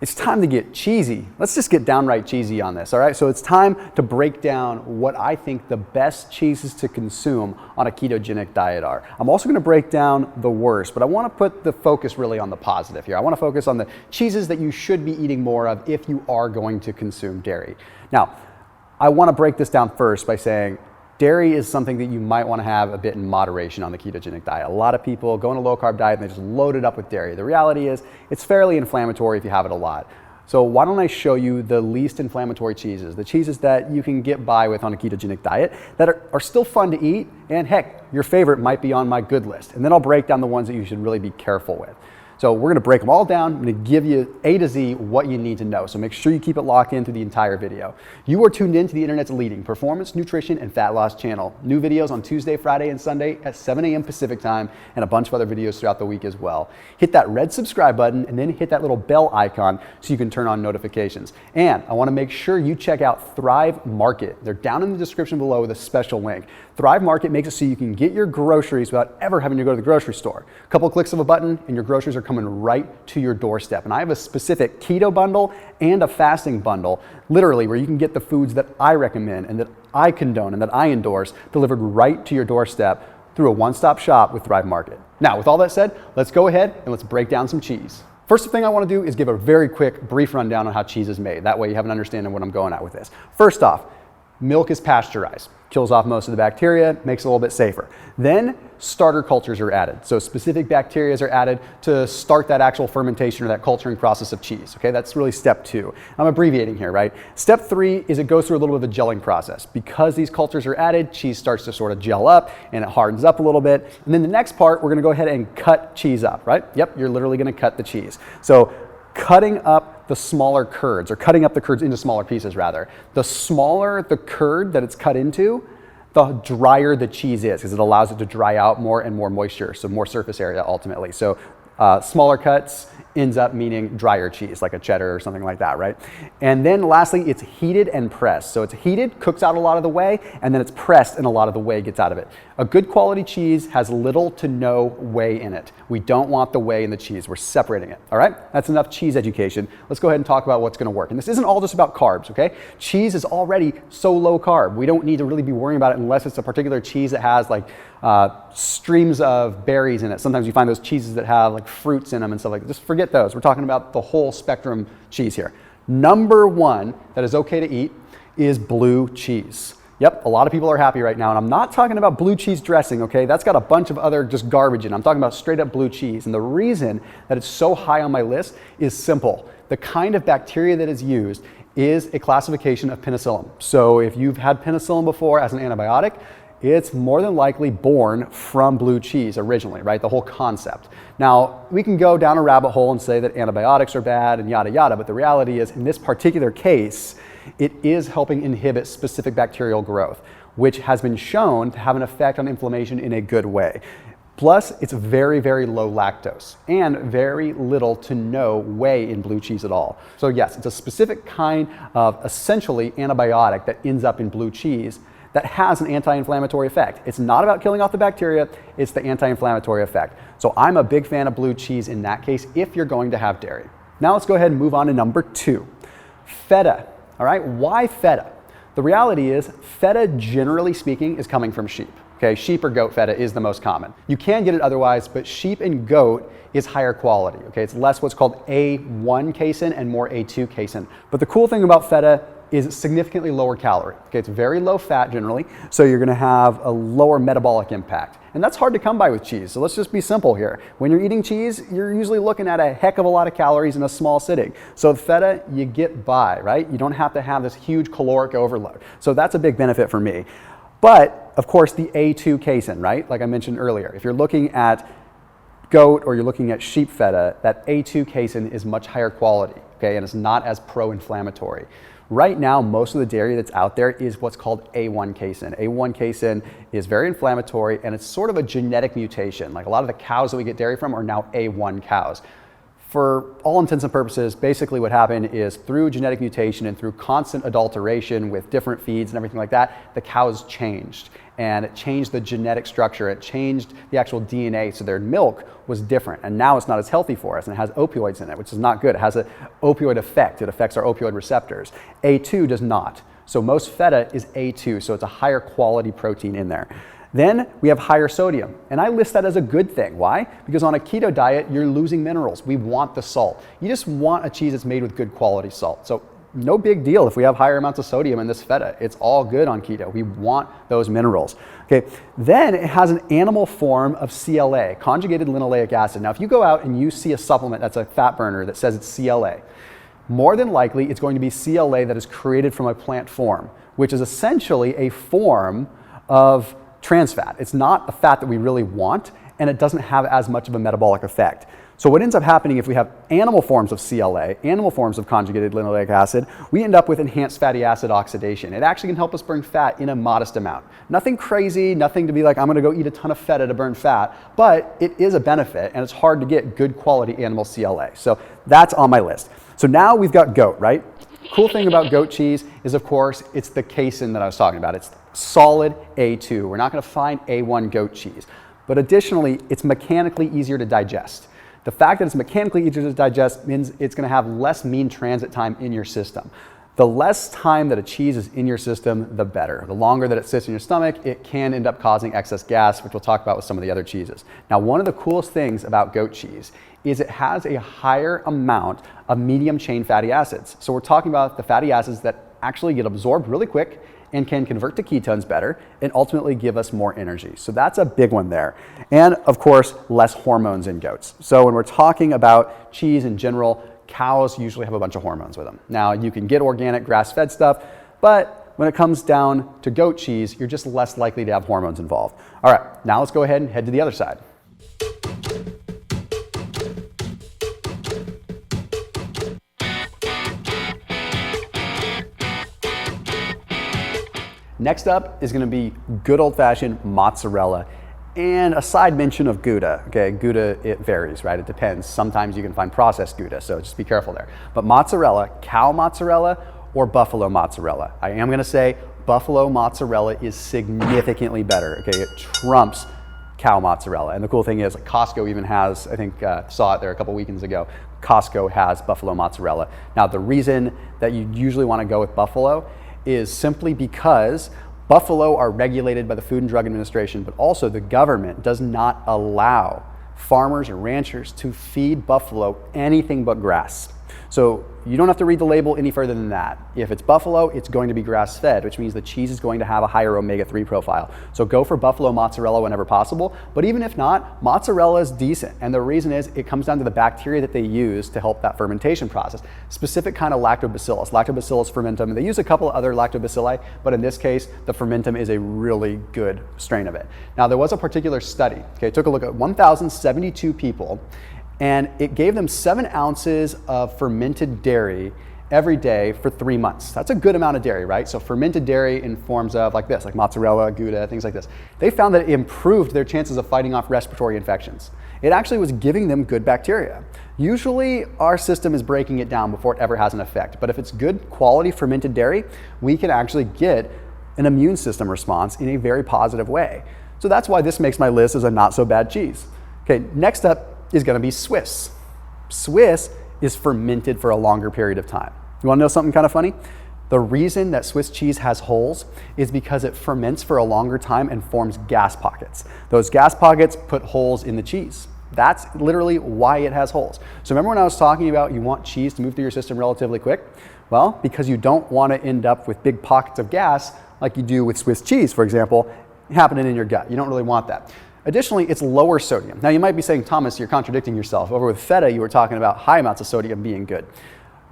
It's time to get cheesy. Let's just get downright cheesy on this, all right? So it's time to break down what I think the best cheeses to consume on a ketogenic diet are. I'm also gonna break down the worst, but I wanna put the focus really on the positive here. I wanna focus on the cheeses that you should be eating more of if you are going to consume dairy. Now, I wanna break this down first by saying dairy is something that you might want to have a bit in moderation on the ketogenic diet. A lot of people go on a low carb diet and they just load it up with dairy. The reality is it's fairly inflammatory if you have it a lot. So why don't I show you the least inflammatory cheeses, the cheeses that you can get by with on a ketogenic diet that are still fun to eat, and heck, your favorite might be on my good list. And then I'll break down the ones that you should really be careful with. So we're gonna break them all down. I'm gonna give you A to Z what you need to know. So make sure you keep it locked in through the entire video. You are tuned in to the internet's leading performance, nutrition, and fat loss channel. New videos on Tuesday, Friday, and Sunday at 7 a.m. Pacific time, and a bunch of other videos throughout the week as well. Hit that red subscribe button and then hit that little bell icon so you can turn on notifications. And I wanna make sure you check out Thrive Market. They're down in the description below with a special link. Thrive Market makes it so you can get your groceries without ever having to go to the grocery store. A couple clicks of a button and your groceries are coming right to your doorstep. And I have a specific keto bundle and a fasting bundle, literally, where you can get the foods that I recommend and that I condone and that I endorse delivered right to your doorstep through a one-stop shop with Thrive Market. Now, with all that said, let's go ahead and let's break down some cheese. First thing I want to do is give a very quick, brief rundown on how cheese is made. That way you have an understanding of what I'm going at with this. First off, milk is pasteurized. Kills off most of the bacteria, makes it a little bit safer. Then starter cultures are added. So specific bacteria are added to start that actual fermentation or that culturing process of cheese. Okay, that's really step 2. I'm abbreviating here, right? Step 3 is it goes through a little bit of a gelling process. Because these cultures are added, cheese starts to sort of gel up and it hardens up a little bit. And then the next part, we're gonna go ahead and cut cheese up, right? Yep, you're literally gonna cut the cheese. So cutting up the smaller curds, or cutting up the curds into smaller pieces rather. The smaller the curd that it's cut into, the drier the cheese is, because it allows it to dry out more and more moisture, so more surface area ultimately. So smaller cuts ends up meaning drier cheese, like a cheddar or something like that, right? And then lastly, it's heated and pressed. So it's heated, cooks out a lot of the whey, and then it's pressed and a lot of the whey gets out of it. A good quality cheese has little to no whey in it. We don't want the whey in the cheese. We're separating it, all right? That's enough cheese education. Let's go ahead and talk about what's gonna work. And this isn't all just about carbs, okay? Cheese is already so low carb. We don't need to really be worrying about it unless it's a particular cheese that has like streams of berries in it. Sometimes you find those cheeses that have like fruits in them and stuff like that. Just forget those. We're talking about the whole spectrum cheese here. Number 1 that is okay to eat is blue cheese. Yep, a lot of people are happy right now, and I'm not talking about blue cheese dressing, okay? That's got a bunch of other just garbage in it. I'm talking about straight up blue cheese. And the reason that it's so high on my list is simple. The kind of bacteria that is used is a classification of Penicillium. So if you've had Penicillium before as an antibiotic, it's more than likely born from blue cheese originally, right? The whole concept. Now, we can go down a rabbit hole and say that antibiotics are bad and yada yada, but the reality is in this particular case, it is helping inhibit specific bacterial growth, which has been shown to have an effect on inflammation in a good way. Plus, it's very, very low lactose and very little to no whey in blue cheese at all. So yes, it's a specific kind of essentially antibiotic that ends up in blue cheese that has an anti-inflammatory effect. It's not about killing off the bacteria, it's the anti-inflammatory effect. So I'm a big fan of blue cheese in that case if you're going to have dairy. Now let's go ahead and move on to number 2, feta. All right, why feta? The reality is feta, generally speaking, is coming from sheep. Okay, sheep or goat feta is the most common. You can get it otherwise, but sheep and goat is higher quality. Okay, it's less what's called A1 casein and more A2 casein. But the cool thing about feta is it's significantly lower calorie. Okay, it's very low fat generally, so you're gonna have a lower metabolic impact. And that's hard to come by with cheese, so let's just be simple here. When you're eating cheese, you're usually looking at a heck of a lot of calories in a small sitting. So with feta, you get by, right? You don't have to have this huge caloric overload. So that's a big benefit for me. But of course the A2 casein, right? Like I mentioned earlier, if you're looking at goat or you're looking at sheep feta, that A2 casein is much higher quality, okay? And it's not as pro-inflammatory. Right now, most of the dairy that's out there is what's called A1 casein. A1 casein is very inflammatory and it's sort of a genetic mutation. Like a lot of the cows that we get dairy from are now A1 cows. For all intents and purposes, basically what happened is through genetic mutation and through constant adulteration with different feeds and everything like that, the cows changed. And it changed the genetic structure. It changed the actual DNA, so their milk was different. And now it's not as healthy for us, and it has opioids in it, which is not good. It has an opioid effect. It affects our opioid receptors. A2 does not. So most feta is A2, so it's a higher quality protein in there. Then we have higher sodium, and I list that as a good thing. Why? Because on a keto diet, you're losing minerals. We want the salt. You just want a cheese that's made with good quality salt. So no big deal if we have higher amounts of sodium in this feta. It's all good on keto. We want those minerals. Okay. Then it has an animal form of CLA, conjugated linoleic acid. Now, if you go out and you see a supplement that's a fat burner that says it's CLA, more than likely it's going to be CLA that is created from a plant form, which is essentially a form of trans fat. It's not a fat that we really want, and it doesn't have as much of a metabolic effect. So what ends up happening if we have animal forms of CLA, animal forms of conjugated linoleic acid, we end up with enhanced fatty acid oxidation. It actually can help us burn fat in a modest amount. Nothing crazy, nothing to be like, I'm gonna go eat a ton of feta to burn fat, but it is a benefit, and it's hard to get good quality animal CLA. So that's on my list. So now we've got goat, right? Cool thing about goat cheese is, of course, it's the casein that I was talking about. It's solid A2. We're not gonna find A1 goat cheese. But additionally, it's mechanically easier to digest. The fact that it's mechanically easier to digest means it's gonna have less mean transit time in your system. The less time that a cheese is in your system, the better. The longer that it sits in your stomach, it can end up causing excess gas, which we'll talk about with some of the other cheeses. Now, one of the coolest things about goat cheese is it has a higher amount of medium chain fatty acids. So we're talking about the fatty acids that actually get absorbed really quick and can convert to ketones better and ultimately give us more energy. So that's a big one there. And of course, less hormones in goats. So when we're talking about cheese in general, cows usually have a bunch of hormones with them. Now, you can get organic grass-fed stuff, but when it comes down to goat cheese, you're just less likely to have hormones involved. All right, now let's go ahead and head to the other side. Next up is gonna be good old-fashioned mozzarella and a side mention of Gouda. Okay, Gouda, it varies, right? It depends. Sometimes you can find processed Gouda, so just be careful there. But mozzarella, cow mozzarella or buffalo mozzarella. I am gonna say buffalo mozzarella is significantly better. Okay, it trumps cow mozzarella. And the cool thing is Costco even has, I think, saw it there a couple weekends ago, Costco has buffalo mozzarella. Now, the reason that you usually wanna go with buffalo is simply because buffalo are regulated by the Food and Drug Administration, but also the government does not allow farmers or ranchers to feed buffalo anything but grass. So you don't have to read the label any further than that. If it's buffalo, it's going to be grass-fed, which means the cheese is going to have a higher omega-3 profile. So go for buffalo mozzarella whenever possible. But even if not, mozzarella is decent. And the reason is it comes down to the bacteria that they use to help that fermentation process. Specific kind of lactobacillus, Lactobacillus fermentum. They use a couple other lactobacilli, but in this case, the fermentum is a really good strain of it. Now, there was a particular study. Okay, took a look at 1,072 people, and it gave them 7 ounces of fermented dairy every day for 3 months. That's a good amount of dairy, right? So fermented dairy in forms of like this, like mozzarella, Gouda, things like this. They found that it improved their chances of fighting off respiratory infections. It actually was giving them good bacteria. Usually our system is breaking it down before it ever has an effect. But if it's good quality fermented dairy, we can actually get an immune system response in a very positive way. So that's why this makes my list as a not so bad cheese. Okay, next up is gonna be Swiss. Swiss is fermented for a longer period of time. You wanna know something kind of funny? The reason that Swiss cheese has holes is because it ferments for a longer time and forms gas pockets. Those gas pockets put holes in the cheese. That's literally why it has holes. So remember when I was talking about you want cheese to move through your system relatively quick? Well, because you don't wanna end up with big pockets of gas like you do with Swiss cheese, for example, happening in your gut. You don't really want that. Additionally, it's lower sodium. Now you might be saying, Thomas, you're contradicting yourself. Over with feta, you were talking about high amounts of sodium being good.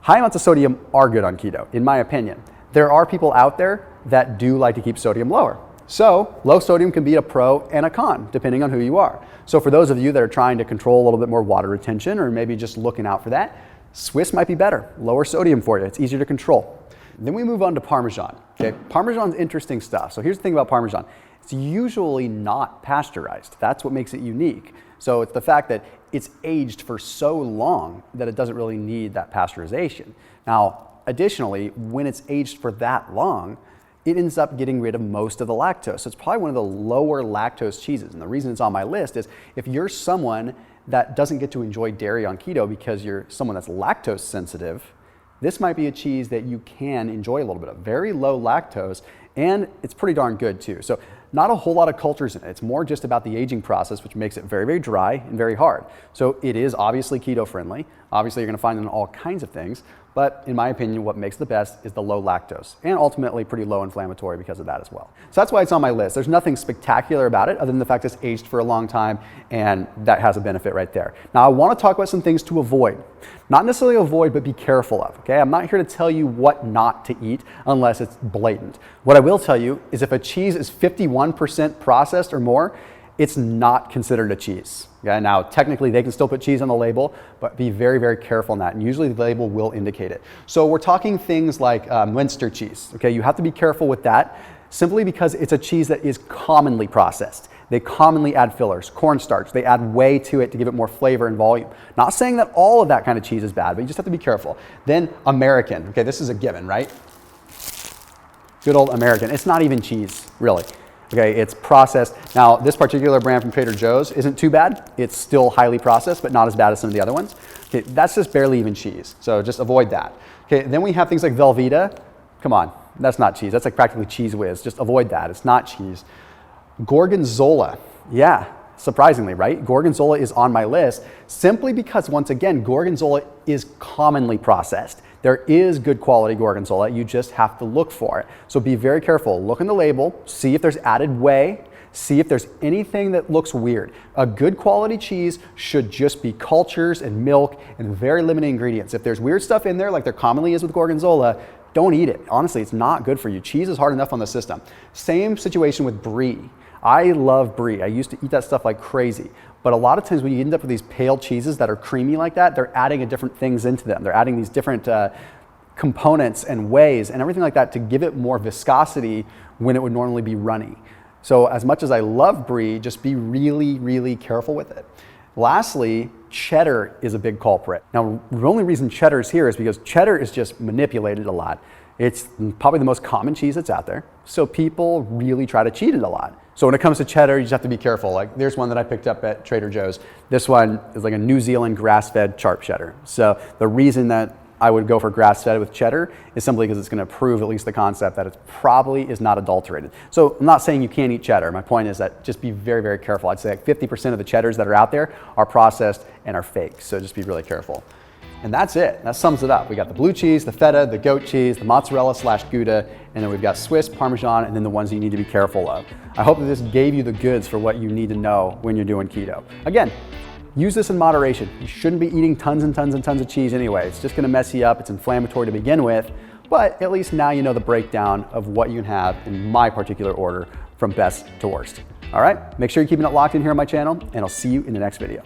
High amounts of sodium are good on keto, in my opinion. There are people out there that do like to keep sodium lower. So low sodium can be a pro and a con, depending on who you are. So for those of you that are trying to control a little bit more water retention or maybe just looking out for that, Swiss might be better. Lower sodium for you. It's easier to control. Then we move on to Parmesan. Okay, Parmesan's interesting stuff. So here's the thing about Parmesan. it's usually not pasteurized. That's what makes it unique. So it's the fact that it's aged for so long that it doesn't really need that pasteurization. Now, additionally, when it's aged for that long, it ends up getting rid of most of the lactose. So it's probably one of the lower lactose cheeses. And the reason it's on my list is if you're someone that doesn't get to enjoy dairy on keto because you're someone that's lactose sensitive, this might be a cheese that you can enjoy a little bit of. Very low lactose, and it's pretty darn good too. So not a whole lot of cultures in it. It's more just about the aging process, which makes it very, very dry and very hard. So it is obviously keto friendly. Obviously you're gonna find it in all kinds of things, but in my opinion, what makes the best is the low lactose and ultimately pretty low inflammatory because of that as well. So that's why it's on my list. There's nothing spectacular about it other than the fact it's aged for a long time, and that has a benefit right there. Now I wanna talk about some things to avoid. Not necessarily avoid, but be careful of, okay? I'm not here to tell you what not to eat unless it's blatant. What I will tell you is if a cheese is 51% processed or more, it's not considered a cheese. Okay? Now, technically they can still put cheese on the label, but be very, very careful on that. And usually the label will indicate it. So we're talking things like Munster cheese, okay? You have to be careful with that simply because it's a cheese that is commonly processed. They commonly add fillers, cornstarch. They add whey to it to give it more flavor and volume. Not saying that all of that kind of cheese is bad, but you just have to be careful. Then American, okay, this is a given, right? Good old American. It's not even cheese, really. Okay, it's processed. Now, this particular brand from Trader Joe's isn't too bad. It's still highly processed, but not as bad as some of the other ones. Okay, that's just barely even cheese, so just avoid that. Okay, then we have things like Velveeta. Come on, that's not cheese. That's like practically Cheese Whiz. Just avoid that. It's not cheese. Gorgonzola, yeah, surprisingly, right? Gorgonzola is on my list simply because, once again, Gorgonzola is commonly processed. There is good quality Gorgonzola, you just have to look for it. So be very careful. Look in the label, see if there's added whey, see if there's anything that looks weird. A good quality cheese should just be cultures and milk and very limited ingredients. If there's weird stuff in there, like there commonly is with Gorgonzola, don't eat it. Honestly, it's not good for you. Cheese is hard enough on the system. Same situation with Brie. I love Brie. I used to eat that stuff like crazy. But a lot of times when you end up with these pale cheeses that are creamy like that, they're adding different things into them. They're adding these different components and wheys and everything like that to give it more viscosity when it would normally be runny. So as much as I love Brie, just be really, really careful with it. Lastly, cheddar is a big culprit. Now, the only reason cheddar is here is because cheddar is just manipulated a lot. It's probably the most common cheese that's out there. So people really try to cheat it a lot. So when it comes to cheddar, you just have to be careful. Like there's one that I picked up at Trader Joe's. This one is like a New Zealand grass-fed sharp cheddar. So the reason that I would go for grass-fed with cheddar is simply because it's going to prove at least the concept that it probably is not adulterated. So I'm not saying you can't eat cheddar. My point is that just be very, very careful. I'd say like 50% of the cheddars that are out there are processed and are fake. So just be really careful. And that's it. That sums it up. We got the blue cheese, the feta, the goat cheese, the mozzarella / Gouda, and then we've got Swiss, Parmesan, and then the ones you need to be careful of. I hope that this gave you the goods for what you need to know when you're doing keto. Again, use this in moderation. You shouldn't be eating tons and tons and tons of cheese anyway. It's just gonna mess you up. It's inflammatory to begin with, but at least now you know the breakdown of what you can have in my particular order from best to worst. All right, make sure you're keeping it locked in here on my channel, and I'll see you in the next video.